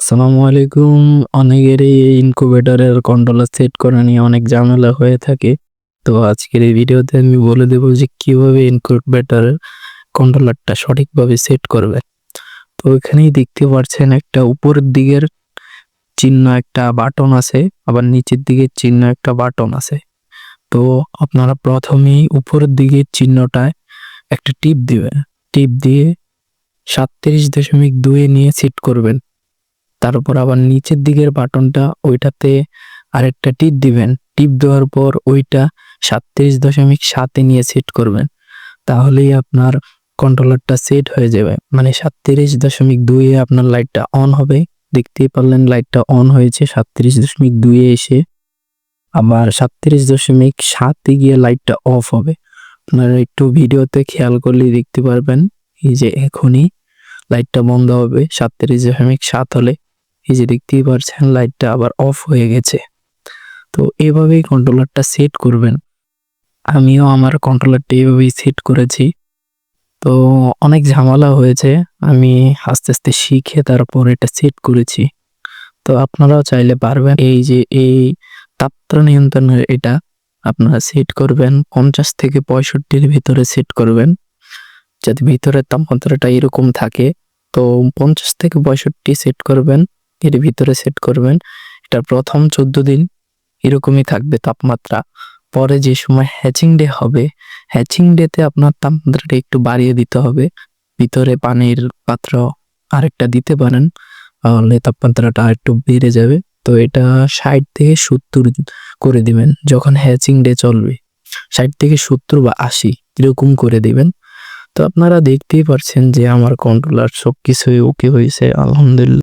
আসসালামু আলাইকুম। অনেকেরই এই ইনকিউবেটরের কন্ট্রোলার সেট করা নিয়ে অনেক ঝামেলা হয়ে থাকে। তো আজকের এই ভিডিওতে আমি বলে দেব যে কিভাবে ইনকিউবেটরের কন্ট্রোলারটা সঠিকভাবে সেট করবেন। তো এখানেই দেখতে পাচ্ছেন একটা উপরের দিকের চিহ্ন একটা বাটন আছে, আবার নিচের দিকের চিহ্ন একটা বাটন আছে। তো আপনারা প্রথমেই উপরের দিকের চিহ্নটায় একটা টিপ দিবেন। টিপ দিয়ে 37.2 নিয়ে সেট করবেন। তারপর আবার নিচের দিকের বাটনটা ওইটাতে আরেকটা টিপ দিবেন। টিপ দেওয়ার পর ওইটা 37.7 নিয়ে সেট করবেন। তাহলেই আপনার কন্ট্রোলারটা সেট হয়ে যাবে। মানে 37.2 এ আপনার লাইটটা অন হবে। দেখতেই পারলেন লাইটটা অন হয়েছে 37.2 এ এসে। আবার 37.7 এ গিয়ে লাইটটা অফ হবে। আপনারা একটু ভিডিওতে খেয়াল করলেই দেখতে পারবেন। এই যে এখনই লাইটটা বন্ধ হবে 37.7 হলে। এই যে দেখতেই পারছেন লাইটটা আবার অফ হয়ে গেছে। তো এভাবেই কন্ট্রোলারটা সেট করবেন। আমিও আমার কন্ট্রোলারটা এভাবেই সেট করেছি। তো অনেক ঝামেলা হয়েছে। আমি আস্তে, আস্তে শিখে তারপর এটা সেট করেছি। তো আপনারাও চাইলে পারবেন। এই যে এই তাপমাত্রা নিয়ন্ত্রণের এটা আপনারা সেট করবেন 50 থেকে 65 এর ভিতরে সেট করবেন। যাতে ভিতরের তাপমাত্রাটা এরকম থাকে। তো 50 থেকে 65 সেট করবেন। এর ভিতরে সেট করবেন। এটার প্রথম 14 দিন এরকমই থাকবে তাপমাত্রা। পরে যে সময় হ্যাচিং ডে হবে, হ্যাচিং ডেতে আপনার তাপমাত্রাটা একটু বাড়িয়ে দিতে হবে। ভিতরে পানির পাত্র আরেকটা দিতে পারেন। তাহলে তাপমাত্রাটা আরেকটু বেড়ে যাবে। তো এটা 60 থেকে 70 করে দিবেন যখন হ্যাচিং ডে চলবে। 60 থেকে 70 বা 80 এরকম করে দিবেন। তো আপনারা দেখতেই পারছেন যে আমার কন্ট্রোলার সবকিছুই ওকে হয়েছে, আলহামদুলিল্লাহ।